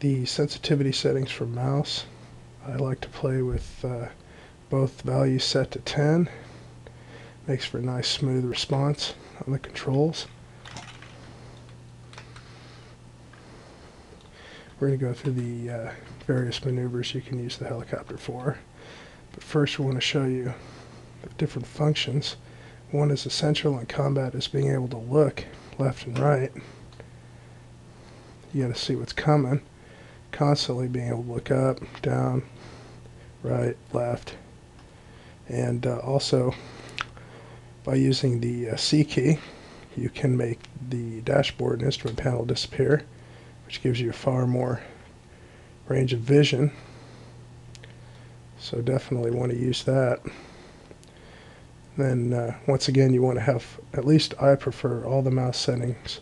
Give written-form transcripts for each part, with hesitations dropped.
the sensitivity settings for mouse, I like to play with both values set to 10. Makes for a nice smooth response on the controls. We're going to go through the various maneuvers you can use the helicopter for. But first we want to show you the different functions. One is essential in combat is being able to look left and right. You got to see what's coming. Constantly being able to look up, down, right, left. And also by using the C key, you can make the dashboard and instrument panel disappear, which gives you far more range of vision. So definitely want to use that. Then once again, you want to have, at least I prefer, all the mouse settings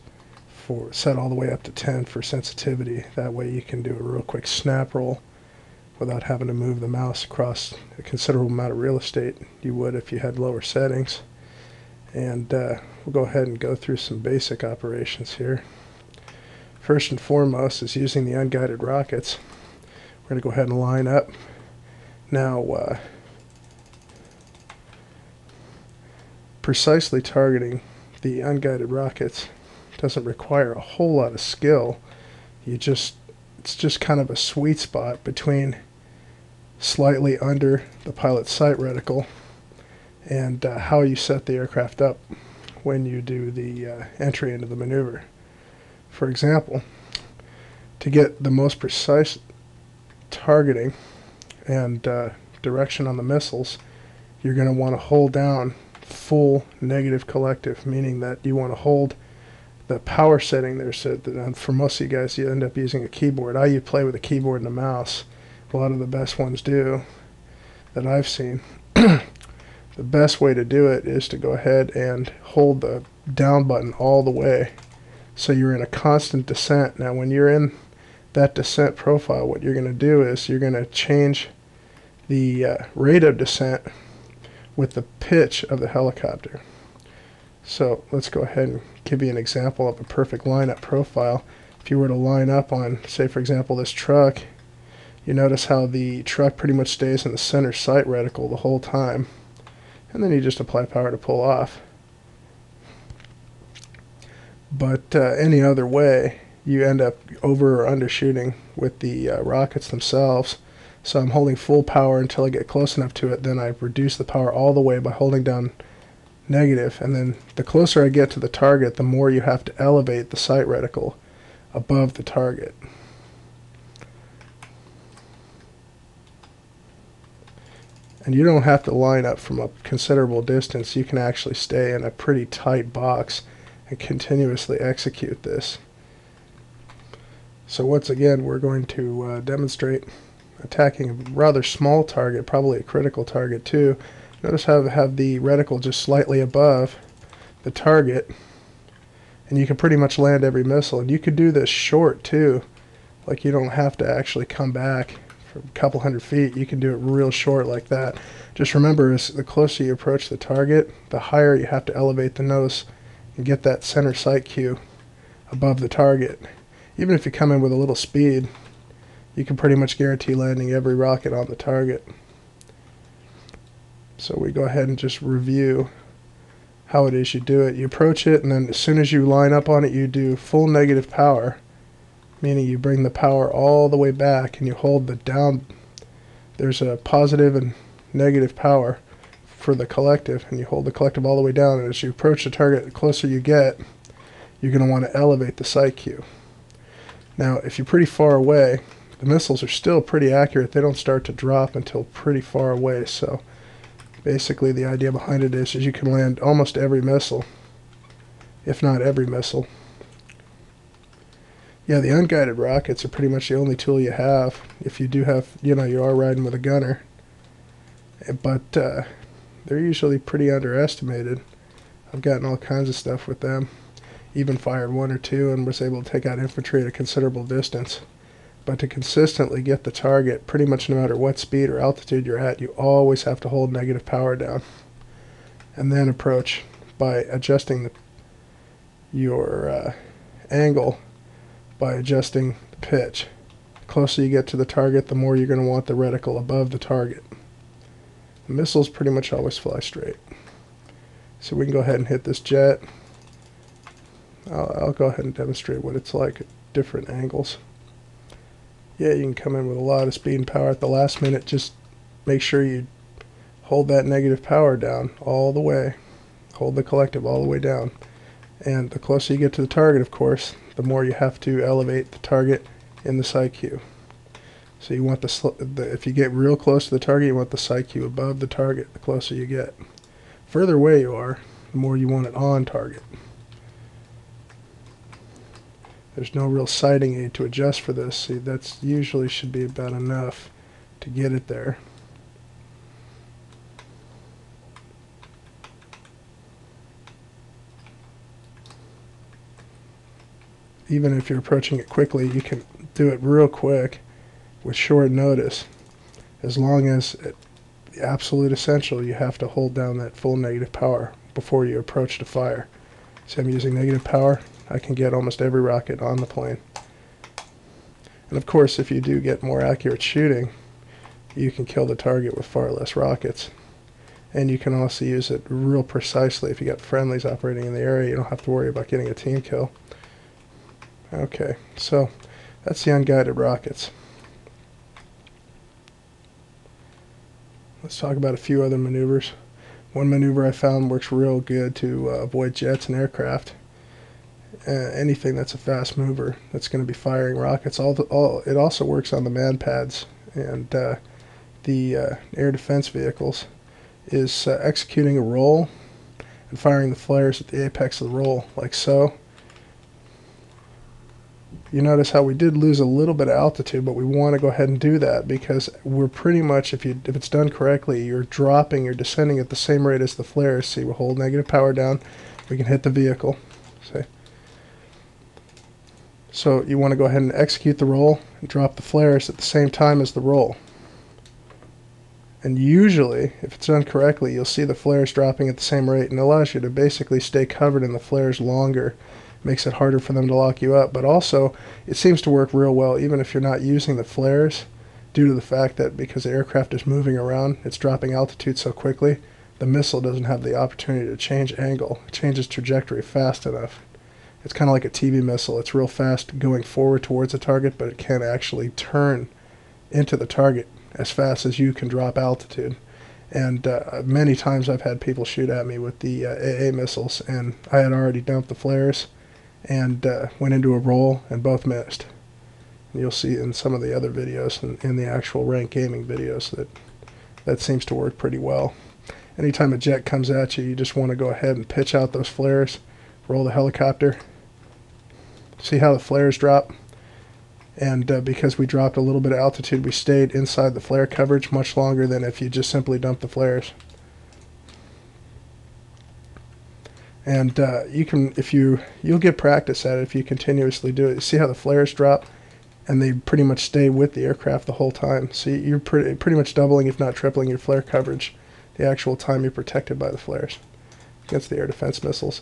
set all the way up to 10 for sensitivity. That way you can do a real quick snap roll without having to move the mouse across a considerable amount of real estate you would if you had lower settings. And we'll go ahead and go through some basic operations here. First and foremost is using the unguided rockets. We're going to go ahead and line up. Now, precisely targeting the unguided rockets doesn't require a whole lot of skill. It's just kind of a sweet spot between slightly under the pilot's sight reticle and how you set the aircraft up when you do the entry into the maneuver. For example, to get the most precise targeting and direction on the missiles, you're going to want to hold down full negative collective, meaning that you want to hold the power setting there. So that, for most of you guys, you end up using a keyboard. I play with a keyboard and a mouse. A lot of the best ones do that I've seen. The best way to do it is to go ahead and hold the down button all the way, so you're in a constant descent. Now when you're in that descent profile, what you're going to do is you're going to change the rate of descent with the pitch of the helicopter. So let's go ahead and give you an example of a perfect lineup profile. If you were to line up on, say for example, this truck, you notice how the truck pretty much stays in the center sight reticle the whole time, and then you just apply power to pull off. But any other way, you end up over or undershooting with the rockets themselves. So I'm holding full power until I get close enough to it, then I reduce the power all the way by holding down negative, and then the closer I get to the target, the more you have to elevate the sight reticle above the target. And you don't have to line up from a considerable distance. You can actually stay in a pretty tight box and continuously execute this. So once again, we're going to demonstrate attacking a rather small target, probably a critical target too. Notice how I have the reticle just slightly above the target, and you can pretty much land every missile. And you could do this short too, like you don't have to actually come back for a couple hundred feet. You can do it real short like that. Just remember, as the closer you approach the target, the higher you have to elevate the nose and get that center sight cue above the target. Even if you come in with a little speed, you can pretty much guarantee landing every rocket on the target. So we go ahead and just review how it is you do it. You approach it, and then as soon as you line up on it, you do full negative power, meaning you bring the power all the way back and you hold the down. There's a positive and negative power for the collective, and you hold the collective all the way down, and as you approach the target, the closer you get, you're going to want to elevate the sight cue. Now if you're pretty far away, the missiles are still pretty accurate. They don't start to drop until pretty far away. So basically the idea behind it is you can land almost every missile, if not every missile. Yeah, the unguided rockets are pretty much the only tool you have. If you do have, you are riding with a gunner. But they're usually pretty underestimated. I've gotten all kinds of stuff with them. Even fired one or two and was able to take out infantry at a considerable distance. But to consistently get the target, pretty much no matter what speed or altitude you're at, you always have to hold negative power down. And then approach by adjusting your angle, by adjusting the pitch. closer you get to the target, the more you're going to want the reticle above the target. The missiles pretty much always fly straight. So we can go ahead and hit this jet. I'll go ahead and demonstrate what it's like at different angles. Yeah, you can come in with a lot of speed and power at the last minute. Just make sure you hold that negative power down all the way. Hold the collective all the way down. And the closer you get to the target, of course, the more you have to elevate the target in the side Q. So you want if you get real close to the target, you want the side Q above the target the closer you get. Further away you are, the more you want it on target. There's no real sighting aid to adjust for this. See, that's usually should be about enough to get it there. Even if you're approaching it quickly, you can do it real quick with short notice. As long as the absolute essential, you have to hold down that full negative power before you approach to fire. So I'm using negative power. I can get almost every rocket on the plane. And of course, if you do get more accurate shooting, you can kill the target with far less rockets. And you can also use it real precisely. If you got friendlies operating in the area, you don't have to worry about getting a team kill. Okay, so that's the unguided rockets. Let's talk about a few other maneuvers. One maneuver I found works real good to avoid jets and aircraft. Anything that's a fast mover that's going to be firing rockets. It also works on the man pads and the air defense vehicles. Is executing a roll and firing the flares at the apex of the roll, like so. You notice how we did lose a little bit of altitude, but we want to go ahead and do that because we're pretty much, if it's done correctly, you're descending at the same rate as the flares. See, we'll hold negative power down. We can hit the vehicle. See? So you want to go ahead and execute the roll and drop the flares at the same time as the roll. And usually, if it's done correctly, you'll see the flares dropping at the same rate, and it allows you to basically stay covered in the flares longer. Makes it harder for them to lock you up, but also it seems to work real well even if you're not using the flares, due to the fact that because the aircraft is moving around, it's dropping altitude so quickly, the missile doesn't have the opportunity to change angle. It changes trajectory fast enough. It's kind of like a TV missile. It's real fast going forward towards a target, but it can't actually turn into the target as fast as you can drop altitude. And many times I've had people shoot at me with the AA missiles, and I had already dumped the flares and went into a roll, and both missed. And you'll see in some of the other videos and in the actual ranked gaming videos that seems to work pretty well. Anytime a jet comes at you, you just want to go ahead and pitch out those flares, roll the helicopter. See how the flares drop? And because we dropped a little bit of altitude, we stayed inside the flare coverage much longer than if you just simply dumped the flares. And you'll get practice at it if you continuously do it. You see how the flares drop, and they pretty much stay with the aircraft the whole time. So you're pretty much doubling, if not tripling, your flare coverage the actual time you're protected by the flares against the air defense missiles.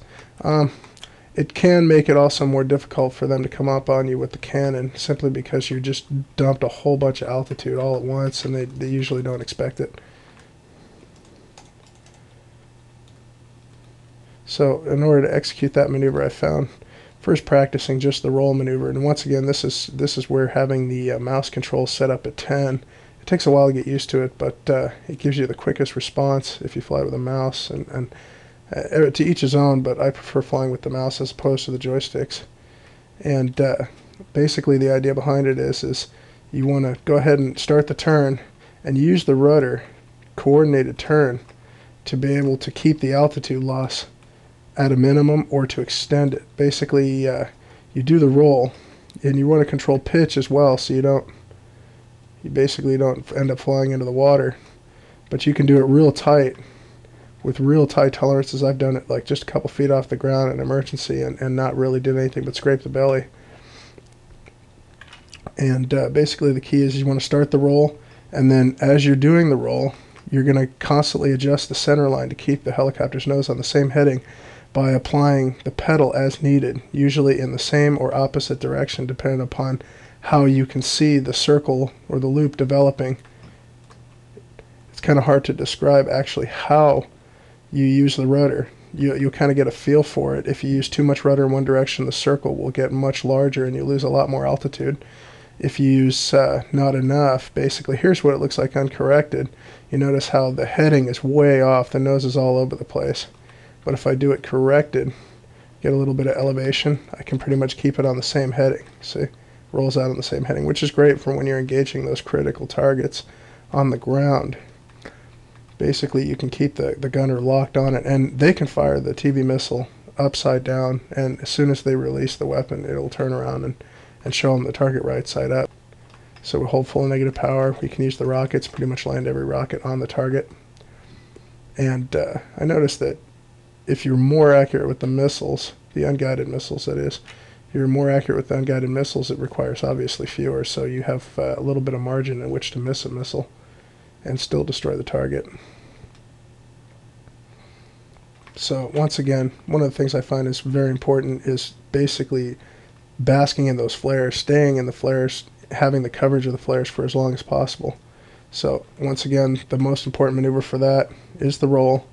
It can make it also more difficult for them to come up on you with the cannon, simply because you just dumped a whole bunch of altitude all at once, and they usually don't expect it. So in order to execute that maneuver, I found first practicing just the roll maneuver. And once again, this is where having the mouse control set up at 10. It takes a while to get used to it, but it gives you the quickest response if you fly with a mouse. And to each his own, but I prefer flying with the mouse as opposed to the joysticks. And basically the idea behind it is you want to go ahead and start the turn and use the rudder, coordinated turn, to be able to keep the altitude loss at a minimum or to extend it. Basically, you do the roll, and you want to control pitch as well, so you basically don't end up flying into the water. But you can do it real tight, with real tight tolerances. I've done it like just a couple feet off the ground in emergency and not really did anything but scrape the belly. And basically the key is you want to start the roll, and then as you're doing the roll, you're going to constantly adjust the center line to keep the helicopter's nose on the same heading. by applying the pedal as needed, usually in the same or opposite direction depending upon how you can see the circle or the loop developing. It's kind of hard to describe actually how you use the rudder. You'll kind of get a feel for it. If you use too much rudder in one direction, the circle will get much larger and you lose a lot more altitude. If you use not enough, basically, here's what it looks like uncorrected. You notice how the heading is way off, the nose is all over the place. But if I do it corrected, get a little bit of elevation, I can pretty much keep it on the same heading. See, rolls out on the same heading, which is great for when you're engaging those critical targets on the ground. Basically, you can keep the gunner locked on it, and they can fire the TV missile upside down, and as soon as they release the weapon, it'll turn around and show them the target right side up. So we hold full negative power. We can use the rockets, pretty much land every rocket on the target. And I noticed that if you're more accurate with the missiles, the unguided missiles that is, if you're more accurate with the unguided missiles, it requires obviously fewer, so you have a little bit of margin in which to miss a missile and still destroy the target. So once again, one of the things I find is very important is basically basking in those flares, staying in the flares, having the coverage of the flares for as long as possible. So once again, the most important maneuver for that is the roll,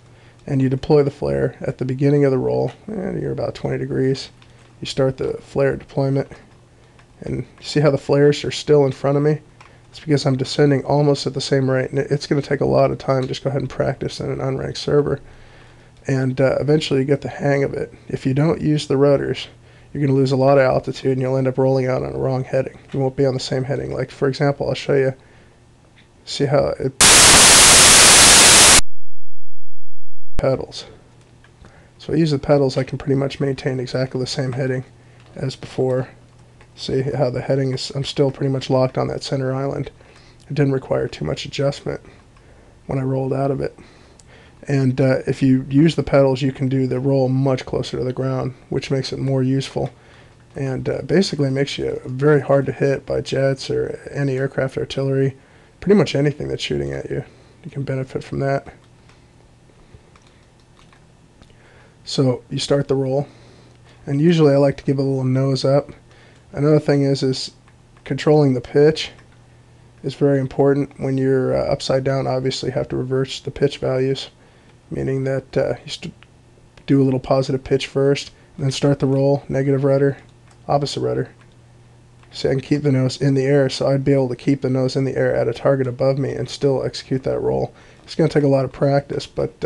and you deploy the flare at the beginning of the roll, and you're about 20 degrees. You start the flare deployment, and you see how the flares are still in front of me? It's because I'm descending almost at the same rate, and it's going to take a lot of time. Just go ahead and practice in an unranked server, and eventually you get the hang of it. If you don't use the rudders, you're going to lose a lot of altitude and you'll end up rolling out on a wrong heading. You won't be on the same heading. Like, for example, I'll show you. See how it pedals. So I use the pedals, I can pretty much maintain exactly the same heading as before. See how the heading is, I'm still pretty much locked on that center island. It didn't require too much adjustment when I rolled out of it. And if you use the pedals, you can do the roll much closer to the ground, which makes it more useful. And basically makes you very hard to hit by jets or any aircraft artillery. Pretty much anything that's shooting at you. You can benefit from that. So you start the roll. And usually I like to give a little nose up. Another thing is controlling the pitch is very important. When you're upside down, obviously you have to reverse the pitch values. Meaning that you do a little positive pitch first, and then start the roll, negative rudder, opposite rudder. See, I can keep the nose in the air, so I'd be able to keep the nose in the air at a target above me and still execute that roll. It's going to take a lot of practice, but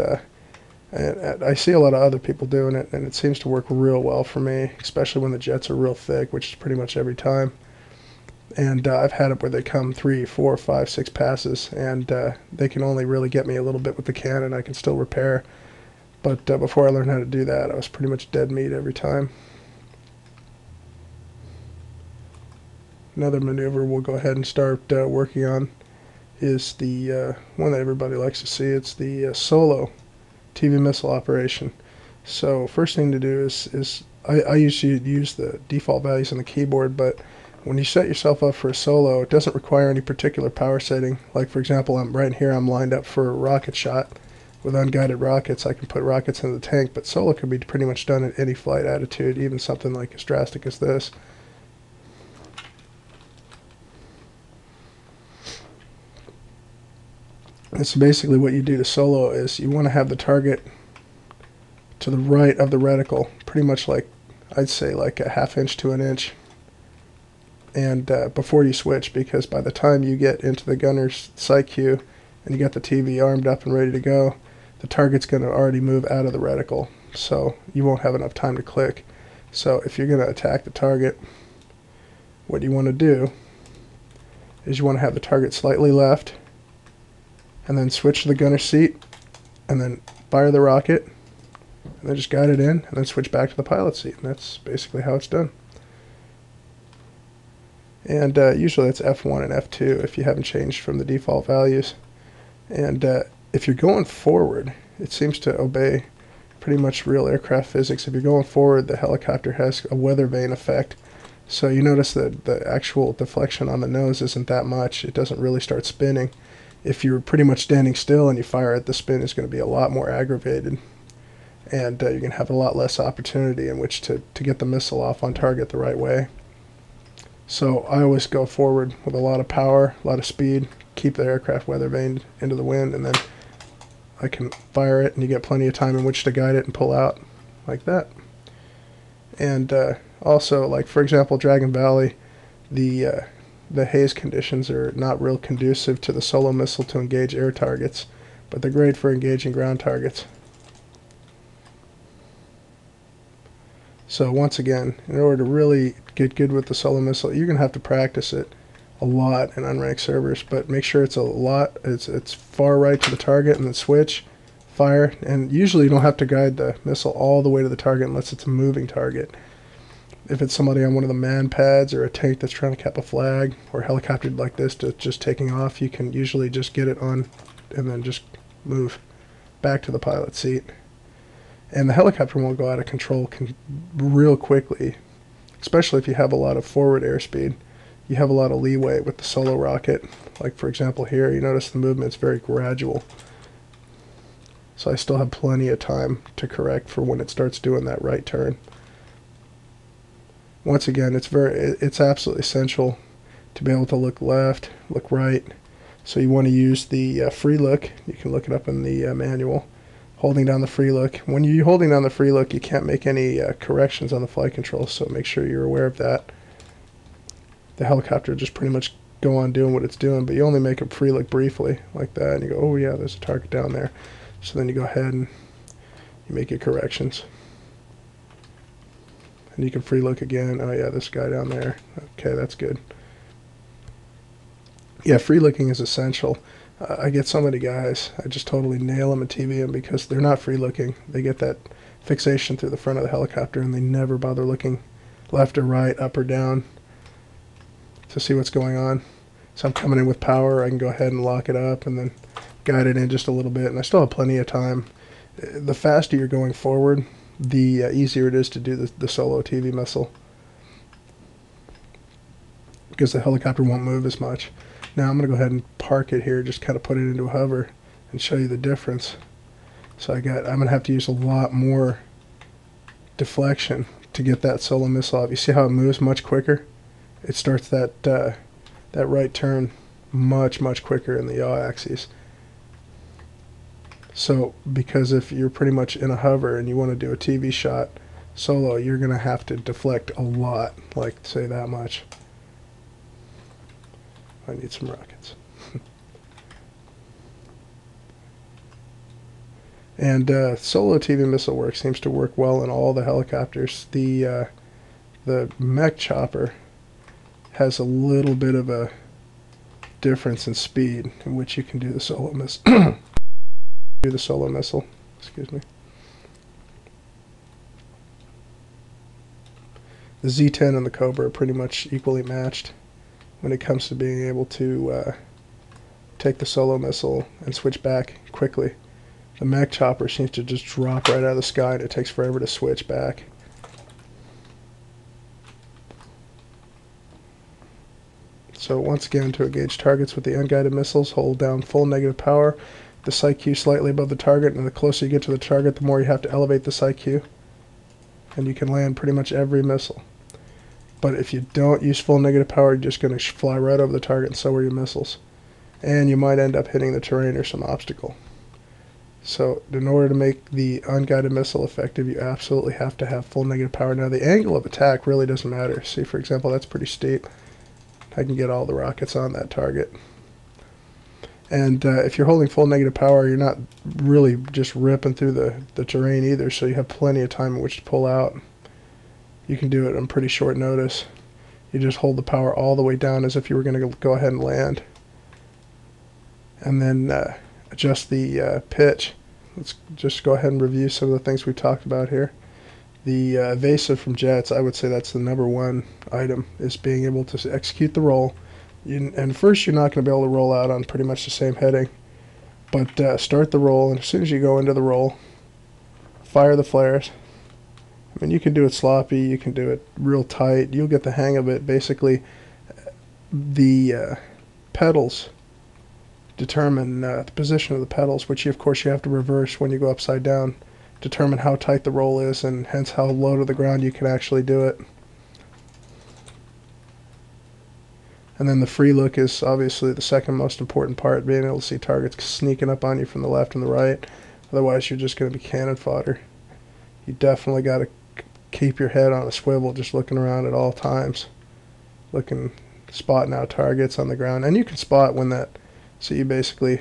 and I see a lot of other people doing it, and it seems to work real well for me, especially when the jets are real thick, which is pretty much every time. And I've had it where they come 3, 4, 5, 6 passes, and they can only really get me a little bit with the cannon. I can still repair. But before I learned how to do that, I was pretty much dead meat every time. Another maneuver we'll go ahead and start working on is the one that everybody likes to see. It's the solo TV missile operation. So first thing to do is I usually use the default values on the keyboard, but when you set yourself up for a solo, it doesn't require any particular power setting. Like, for example, right here I'm lined up for a rocket shot. With unguided rockets, I can put rockets in the tank, but solo can be pretty much done at any flight attitude, even something like as drastic as this. And so basically what you do to solo is you want to have the target to the right of the reticle, pretty much like, I'd say like a ½ inch to an inch. And before you switch, because by the time you get into the gunner's sight queue and you got the TV armed up and ready to go, the target's going to already move out of the reticle, so you won't have enough time to click. So if you're going to attack the target, what you want to do is you want to have the target slightly left, and then switch to the gunner's seat, and then fire the rocket, and then just guide it in, and then switch back to the pilot's seat, and that's basically how it's done. And usually that's F1 and F2 if you haven't changed from the default values. And if you're going forward, it seems to obey pretty much real aircraft physics. If you're going forward, the helicopter has a weather vane effect. So you notice that the actual deflection on the nose isn't that much. It doesn't really start spinning. If you're pretty much standing still and you fire it, the spin is going to be a lot more aggravated. and you're going to have a lot less opportunity in which to get the missile off on target the right way. So I always go forward with a lot of power, a lot of speed, keep the aircraft weather vaned into the wind, and then I can fire it, and you get plenty of time in which to guide it and pull out like that. And also, like for example, Dragon Valley, the haze conditions are not real conducive to the solo missile to engage air targets, but they're great for engaging ground targets. So once again, in order to really get good with the solo missile, you're going to have to practice it a lot in unranked servers, but make sure it's far right to the target, and then switch, fire, and usually you don't have to guide the missile all the way to the target unless it's a moving target. If it's somebody on one of the man pads or a tank that's trying to cap a flag, or a helicopter like this just taking off, you can usually just get it on and then just move back to the pilot seat. And the helicopter won't go out of control real quickly, especially if you have a lot of forward airspeed. You have a lot of leeway with the solo rocket. Like for example here, you notice the movement's very gradual. So I still have plenty of time to correct for when it starts doing that right turn. Once again, it's absolutely essential to be able to look left, look right. So you want to use the free look. You can look it up in the manual. Holding down the free look. When you're holding down the free look, you can't make any corrections on the flight controls, so make sure you're aware of that. The helicopter just pretty much go on doing what it's doing, but you only make a free look briefly like that, and you go, oh yeah, there's a target down there. So then you go ahead and you make your corrections. And you can free look again. Oh yeah, this guy down there. Okay, that's good. Yeah, free looking is essential. I get so many guys, I just totally nail them at TVM because they're not free looking. They get that fixation through the front of the helicopter, and they never bother looking left or right, up or down to see what's going on. So I'm coming in with power. I can go ahead and lock it up and then guide it in just a little bit, and I still have plenty of time. The faster you're going forward, the easier it is to do the solo TV missile, because the helicopter won't move as much. Now I'm going to go ahead and park it here, just kind of put it into a hover and show you the difference. So I'm going to have to use a lot more deflection to get that solo missile off. You see how it moves much quicker? It starts that right turn much quicker in the yaw axis. So because if you're pretty much in a hover and you want to do a TV shot solo, you're going to have to deflect a lot, like say that much. I need some rockets. And solo TV missile work seems to work well in all the helicopters. The mech chopper has a little bit of a difference in speed in which you can do the solo missile. Excuse me. The Z10 and the Cobra are pretty much equally matched when it comes to being able to take the solo missile and switch back quickly. The mech chopper seems to just drop right out of the sky, and it takes forever to switch back. So once again, to engage targets with the unguided missiles, hold down full negative power, the sight Q slightly above the target, and the closer you get to the target, the more you have to elevate the sight Q, and you can land pretty much every missile. But if you don't use full negative power, you're just going to fly right over the target, and so are your missiles. And you might end up hitting the terrain or some obstacle. So in order to make the unguided missile effective, you absolutely have to have full negative power. Now the angle of attack really doesn't matter. See, for example, that's pretty steep. I can get all the rockets on that target. And if you're holding full negative power, you're not really just ripping through the terrain either, so you have plenty of time in which to pull out. You can do it on pretty short notice. You just hold the power all the way down as if you were going to go ahead and land. And then adjust the pitch. Let's just go ahead and review some of the things we've talked about here. The evasive from jets, I would say that's the #1 item, is being able to execute the roll. And first, you're not going to be able to roll out on pretty much the same heading. But start the roll, and as soon as you go into the roll, fire the flares. I mean, you can do it sloppy, you can do it real tight. You'll get the hang of it. Basically, the pedals determine the position of the pedals, which of course you have to reverse when you go upside down determine how tight the roll is, and hence how low to the ground you can actually do it. And then the free look is obviously the second most important part, being able to see targets sneaking up on you from the left and the right. Otherwise, you're just going to be cannon fodder. You definitely got to keep your head on a swivel, just looking around at all times, spotting out targets on the ground. And you can spot when that, so you basically,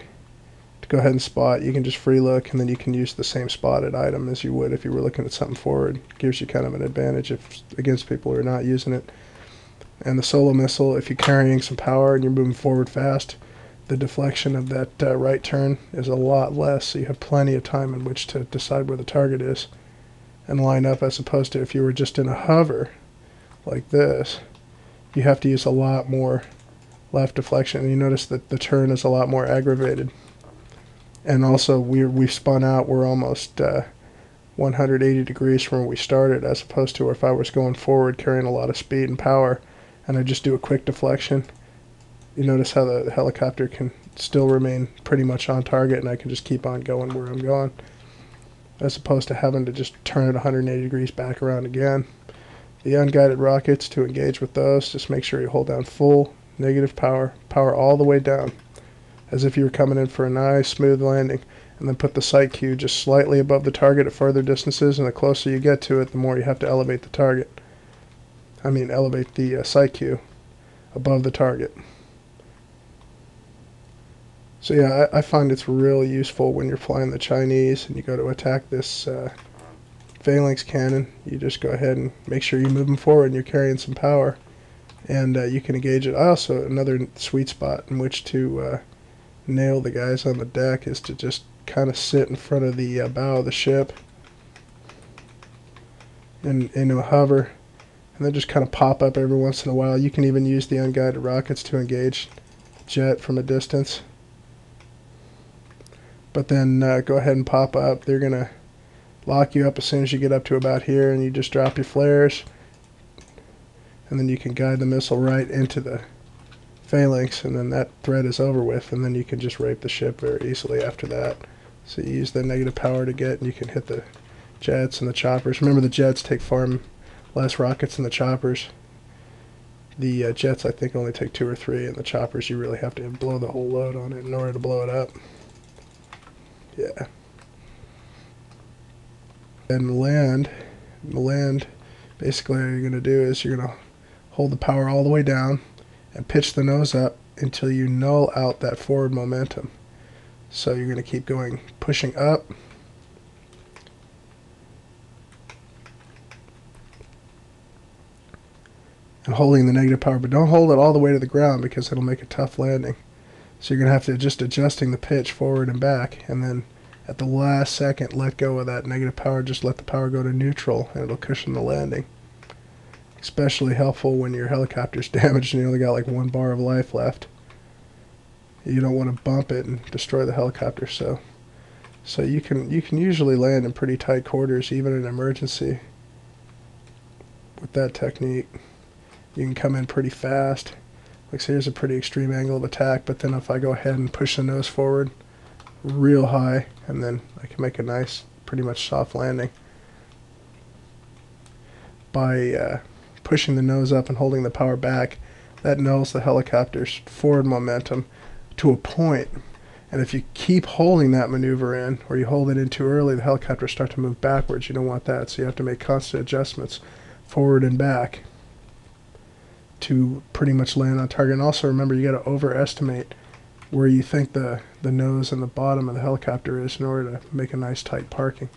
to go ahead and spot, you can just free look, and then you can use the same spotted item as you would if you were looking at something forward. Gives you kind of an advantage against people who are not using it. And the solo missile, if you're carrying some power and you're moving forward fast, the deflection of that right turn is a lot less, so you have plenty of time in which to decide where the target is and line up, as opposed to if you were just in a hover like this, you have to use a lot more left deflection. And you notice that the turn is a lot more aggravated. And also, we've spun out, we're almost 180 degrees from where we started, as opposed to if I was going forward carrying a lot of speed and power, and I just do a quick deflection. You notice how the helicopter can still remain pretty much on target, and I can just keep on going where I'm going, as opposed to having to just turn it 180 degrees back around again. The unguided rockets, to engage with those, just make sure you hold down full negative power all the way down, as if you were coming in for a nice smooth landing, and then put the sight cue just slightly above the target at further distances, and the closer you get to it, the more you have to elevate the target. Elevate the sight cue above the target. So yeah, I find it's really useful when you're flying the Chinese and you go to attack this phalanx cannon. You just go ahead and make sure you're moving forward and you're carrying some power, and you can engage it. Another sweet spot in which to nail the guys on the deck is to just kind of sit in front of the bow of the ship into a hover, and then just kind of pop up every once in a while. You can even use the unguided rockets to engage the jet from a distance. But then go ahead and pop up. They're going to lock you up as soon as you get up to about here, and you just drop your flares, and then you can guide the missile right into the phalanx, and then that threat is over with, and then you can just rape the ship very easily after that. So you use the negative power to get, and you can hit the jets and the choppers. Remember, the jets take far less rockets than the choppers. The jets, I think, only take 2 or 3, and the choppers, you really have to blow the whole load on it in order to blow it up. Yeah. And land, basically all you're going to do is you're going to hold the power all the way down and pitch the nose up until you null out that forward momentum. So you're going to keep going, pushing up, and holding the negative power, but don't hold it all the way to the ground because it'll make a tough landing. So you're going to have to just adjusting the pitch forward and back, and then at the last second let go of that negative power. Just let the power go to neutral, and it'll cushion the landing. Especially helpful when your helicopter's damaged and you only got like 1 bar of life left. You don't want to bump it and destroy the helicopter. So you can usually land in pretty tight quarters, even in an emergency, with that technique. You can come in pretty fast. Like, so here's a pretty extreme angle of attack, but then if I go ahead and push the nose forward real high, and then I can make a nice, pretty much soft landing by pushing the nose up and holding the power back. That nulls the helicopter's forward momentum to a point, and if you keep holding that maneuver in, or you hold it in too early, the helicopter starts to move backwards. You don't want that, so you have to make constant adjustments forward and back to pretty much land on target. And also remember, you got to overestimate where you think the nose and the bottom of the helicopter is in order to make a nice tight parking.